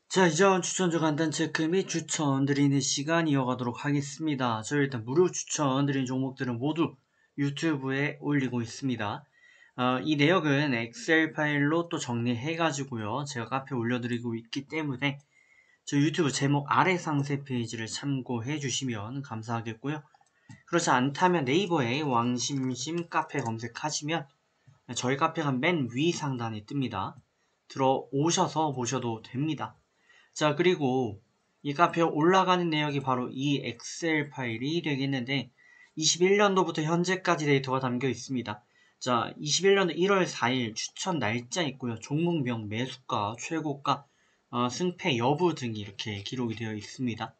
자, 이전 추천주 간단 체크 및 추천 드리는 시간 이어가도록 하겠습니다. 저 일단 무료 추천 드리는 종목들은 모두 유튜브에 올리고 있습니다. 이 내역은 엑셀 파일로 또 정리해가지고요. 제가 카페에 올려드리고 있기 때문에 저 유튜브 제목 아래 상세 페이지를 참고해 주시면 감사하겠고요. 그렇지 않다면 네이버에 왕심심 카페 검색하시면 저희 카페가 맨 위 상단에 뜹니다. 들어오셔서 보셔도 됩니다. 자, 그리고 이 카페에 올라가는 내역이 바로 이 엑셀 파일이 되겠는데 21년도부터 현재까지 데이터가 담겨 있습니다. 자, 21년도 1월 4일 추천 날짜 있고요. 종목명, 매수가, 최고가, 승패 여부 등이 이렇게 기록이 되어 있습니다.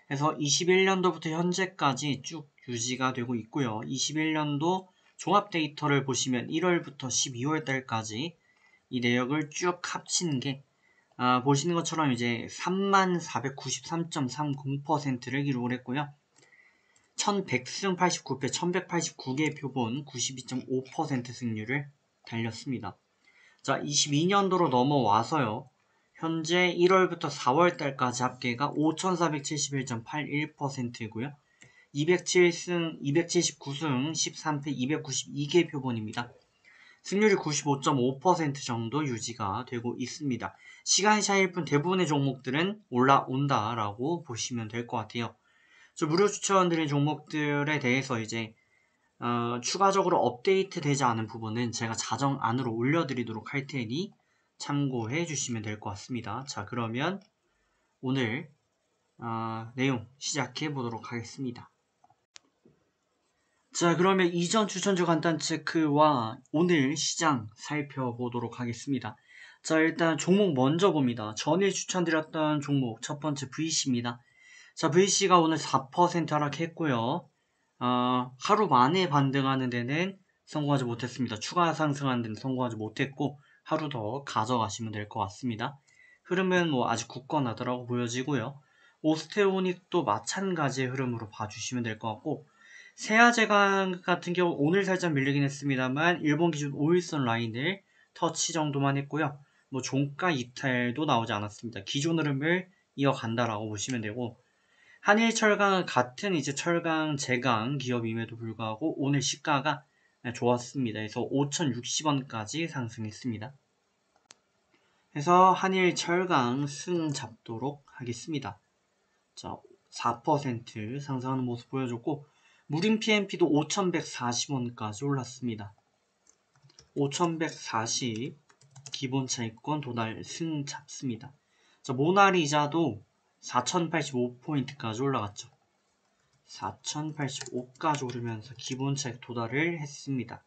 그래서 21년도부터 현재까지 쭉 유지가 되고 있고요. 21년도 종합 데이터를 보시면 1월부터 12월 달까지 이 내역을 쭉 합치는 게 보시는 것처럼 이제 3493.30%를 기록을 했고요. 1100승 89패, 1189개 표본 92.5% 승률을 달렸습니다. 자, 22년도로 넘어와서요. 현재 1월부터 4월달까지 합계가 5471.81%이고요. 207승, 279승 13패 292개 표본입니다. 승률이 95.5% 정도 유지가 되고 있습니다. 시간이 차이일 뿐 대부분의 종목들은 올라온다라고 보시면 될 것 같아요. 저 무료 추천드린 종목들에 대해서 이제 추가적으로 업데이트 되지 않은 부분은 제가 자정 안으로 올려드리도록 할 테니 참고해 주시면 될 것 같습니다. 자, 그러면 오늘 내용 시작해 보도록 하겠습니다. 자, 그러면 이전 추천주 간단 체크와 오늘 시장 살펴보도록 하겠습니다. 자, 일단 종목 먼저 봅니다. 전일 추천드렸던 종목 첫 번째 VC입니다. 자, VC가 오늘 4% 하락했고요. 하루 만에 반등하는 데는 성공하지 못했습니다. 추가 상승하는 데는 성공하지 못했고 하루 더 가져가시면 될 것 같습니다. 흐름은 뭐 아직 굳건하다라고 보여지고요. 오스테오닉도 마찬가지의 흐름으로 봐주시면 될 것 같고 세아제강 같은 경우 오늘 살짝 밀리긴 했습니다만 일본 기준 5일선 라인을 터치 정도만 했고요. 뭐 종가 이탈도 나오지 않았습니다. 기존 흐름을 이어간다라고 보시면 되고 한일철강은 같은 이제 철강 제강 기업임에도 불구하고 오늘 시가가 좋았습니다. 그래서 5,060원까지 상승했습니다. 그래서 한일철강 승 잡도록 하겠습니다. 자, 4% 상승하는 모습 보여줬고 무림 PMP도 5,140원까지 올랐습니다. 5,140 기본 차익권 도달 승 잡습니다. 자, 모나리자도 4,085포인트까지 올라갔죠. 4,085까지 오르면서 기본 차익 도달을 했습니다.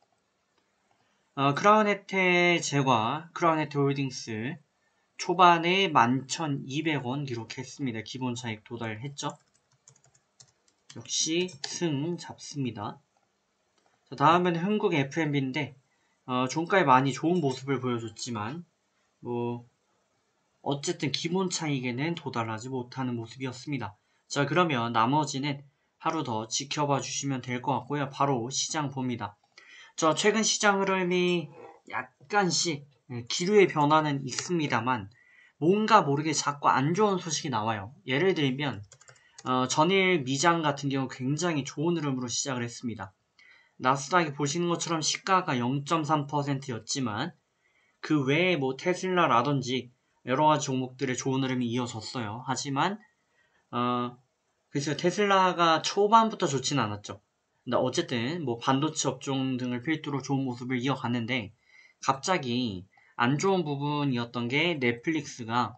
크라운혜태 제과, 크라운혜태 홀딩스 초반에 11,200원 기록했습니다. 기본 차익 도달했죠. 역시 승 잡습니다. 자, 다음은 흥국 F&B인데 종가에 많이 좋은 모습을 보여줬지만 뭐 어쨌든 기본 차익에는 도달하지 못하는 모습이었습니다. 자, 그러면 나머지는 하루 더 지켜봐 주시면 될 것 같고요. 바로 시장 봅니다. 저 최근 시장 흐름이 약간씩 기류의 변화는 있습니다만 뭔가 모르게 자꾸 안 좋은 소식이 나와요. 예를 들면 전일 미장 같은 경우 굉장히 좋은 흐름으로 시작을 했습니다. 나스닥이 보시는 것처럼 시가가 0.3%였지만 그 외에 뭐 테슬라라든지 여러가지 종목들의 좋은 흐름이 이어졌어요. 하지만 글쎄요, 테슬라가 초반부터 좋진 않았죠. 근데 어쨌든 뭐 반도체 업종 등을 필두로 좋은 모습을 이어갔는데 갑자기 안 좋은 부분이었던 게 넷플릭스가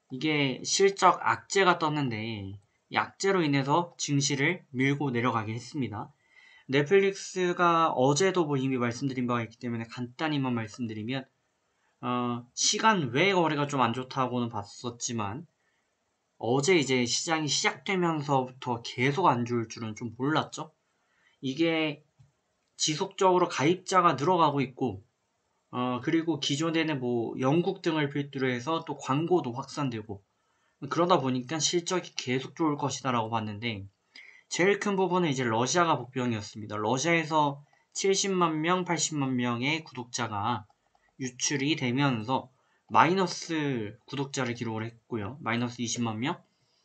이게 실적 악재가 떴는데 이 악재로 인해서 증시를 밀고 내려가게 했습니다. 넷플릭스가 어제도 뭐 이미 말씀드린 바가 있기 때문에 간단히만 말씀드리면 시간 외 거래가 좀 안 좋다고는 봤었지만 어제 이제 시장이 시작되면서부터 계속 안 좋을 줄은 좀 몰랐죠. 이게 지속적으로 가입자가 늘어가고 있고 그리고 기존에는 뭐 영국 등을 필두로 해서 또 광고도 확산되고 그러다 보니까 실적이 계속 좋을 것이다 라고 봤는데 제일 큰 부분은 이제 러시아가 복병이었습니다. 러시아에서 70만 명, 80만 명의 구독자가 유출이 되면서 마이너스 구독자를 기록을 했고요. 마이너스 20만 명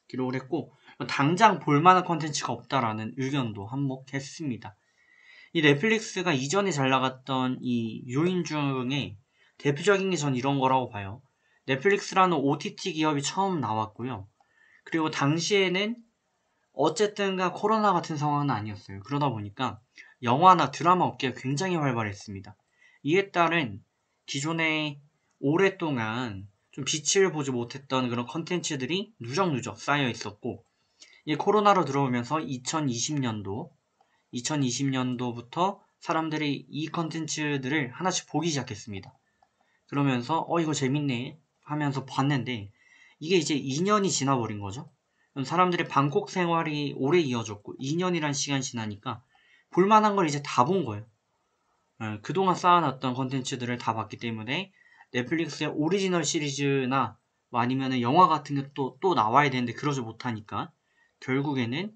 기록을 했고, 당장 볼만한 컨텐츠가 없다라는 의견도 한몫했습니다. 이 넷플릭스가 이전에 잘 나갔던 이 요인 중에 대표적인 게 전 이런 거라고 봐요. 넷플릭스라는 OTT 기업이 처음 나왔고요. 그리고 당시에는 어쨌든가 코로나 같은 상황은 아니었어요. 그러다 보니까 영화나 드라마 업계가 굉장히 활발했습니다. 이에 따른 기존에 오랫동안 좀 빛을 보지 못했던 그런 컨텐츠들이 누적누적 쌓여 있었고, 이 코로나로 들어오면서 2020년도부터 사람들이 이 컨텐츠들을 하나씩 보기 시작했습니다. 그러면서 이거 재밌네 하면서 봤는데, 이게 이제 2년이 지나버린 거죠. 사람들의 방콕 생활이 오래 이어졌고 2년이란 시간이 지나니까 볼만한 걸 이제 다 본 거예요. 그동안 쌓아놨던 컨텐츠들을 다 봤기 때문에 넷플릭스의 오리지널 시리즈나 아니면 영화 같은 게 또 나와야 되는데 그러지 못하니까 결국에는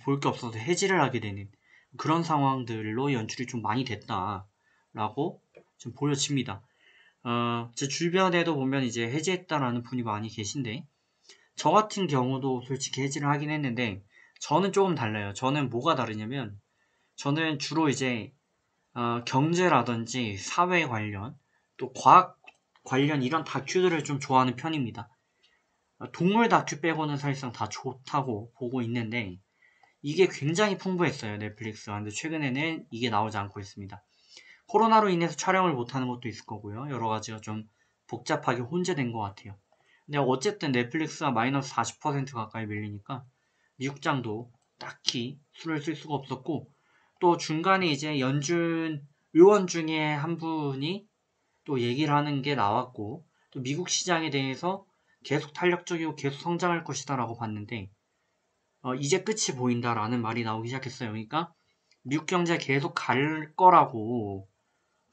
볼 게 없어서 해지를 하게 되는 그런 상황들로 연출이 좀 많이 됐다라고 좀 보여집니다. 제 주변에도 보면 이제 해지했다라는 분이 많이 계신데, 저 같은 경우도 솔직히 해지를 하긴 했는데 저는 조금 달라요. 저는 뭐가 다르냐면, 저는 주로 이제 경제라든지 사회 관련 또 과학 관련 이런 다큐들을 좀 좋아하는 편입니다. 동물 다큐 빼고는 사실상 다 좋다고 보고 있는데, 이게 굉장히 풍부했어요, 넷플릭스가. 근데 최근에는 이게 나오지 않고 있습니다. 코로나로 인해서 촬영을 못하는 것도 있을 거고요. 여러 가지가 좀 복잡하게 혼재된 것 같아요. 근데 어쨌든 넷플릭스가 마이너스 40% 가까이 밀리니까 미국장도 딱히 수를 쓸 수가 없었고, 또 중간에 이제 연준 의원 중에 한 분이 또 얘기를 하는 게 나왔고, 또 미국 시장에 대해서 계속 탄력적이고 계속 성장할 것이다 라고 봤는데, 이제 끝이 보인다라는 말이 나오기 시작했어요. 그러니까 미국 경제 계속 갈 거라고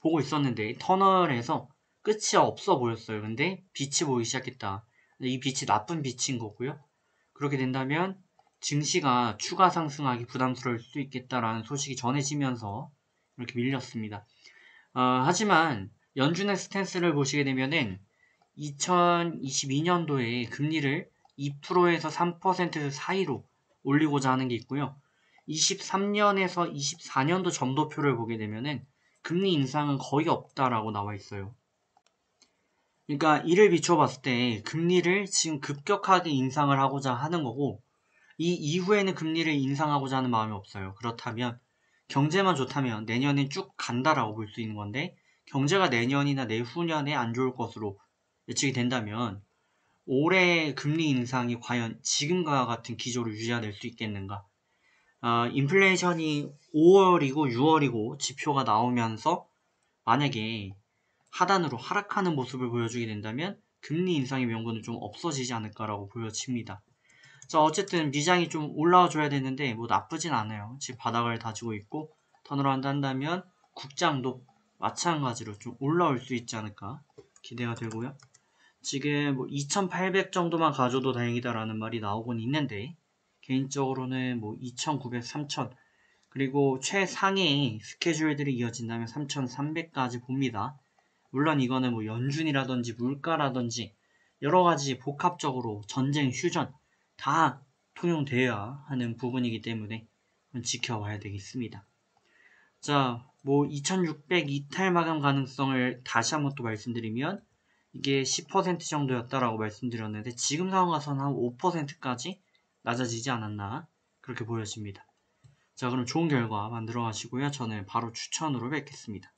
보고 있었는데 터널에서 끝이 없어 보였어요. 근데 빛이 보이기 시작했다. 이 빛이 나쁜 빛인 거고요. 그렇게 된다면 증시가 추가 상승하기 부담스러울 수 있겠다라는 소식이 전해지면서 이렇게 밀렸습니다. 하지만 연준의 스탠스를 보시게 되면은 2022년도에 금리를 2%에서 3% 사이로 올리고자 하는 게 있고요. 23년에서 24년도 점도표를 보게 되면은 금리 인상은 거의 없다라고 나와 있어요. 그러니까 이를 비춰봤을 때 금리를 지금 급격하게 인상을 하고자 하는 거고, 이 이후에는 금리를 인상하고자 하는 마음이 없어요. 그렇다면 경제만 좋다면 내년엔 쭉 간다라고 볼 수 있는 건데, 경제가 내년이나 내후년에 안 좋을 것으로 예측이 된다면 올해 금리 인상이 과연 지금과 같은 기조를 유지해낼 수 있겠는가? 인플레이션이 5월이고 6월이고 지표가 나오면서 만약에 하단으로 하락하는 모습을 보여주게 된다면 금리 인상의 명분은 좀 없어지지 않을까라고 보여집니다. 자, 어쨌든 미장이 좀 올라와 줘야 되는데 뭐 나쁘진 않아요. 지금 바닥을 다지고 있고 턴어라운드 한다면 국장도 마찬가지로 좀 올라올 수 있지 않을까 기대가 되고요. 지금 뭐 2800 정도만 가져도 다행이다라는 말이 나오곤 있는데, 개인적으로는 뭐 2900, 3000 그리고 최상의 스케줄들이 이어진다면 3300까지 봅니다. 물론 이거는 뭐 연준이라든지 물가라든지 여러 가지 복합적으로 전쟁, 휴전 다 통용되어야 하는 부분이기 때문에 지켜봐야 되겠습니다. 자, 뭐 2600 이탈 마감 가능성을 다시 한번 또 말씀드리면 이게 10% 정도였다라고 말씀드렸는데 지금 상황 가서는 한 5%까지 낮아지지 않았나 그렇게 보여집니다. 자, 그럼 좋은 결과 만들어 가시고요. 저는 바로 추천으로 뵙겠습니다.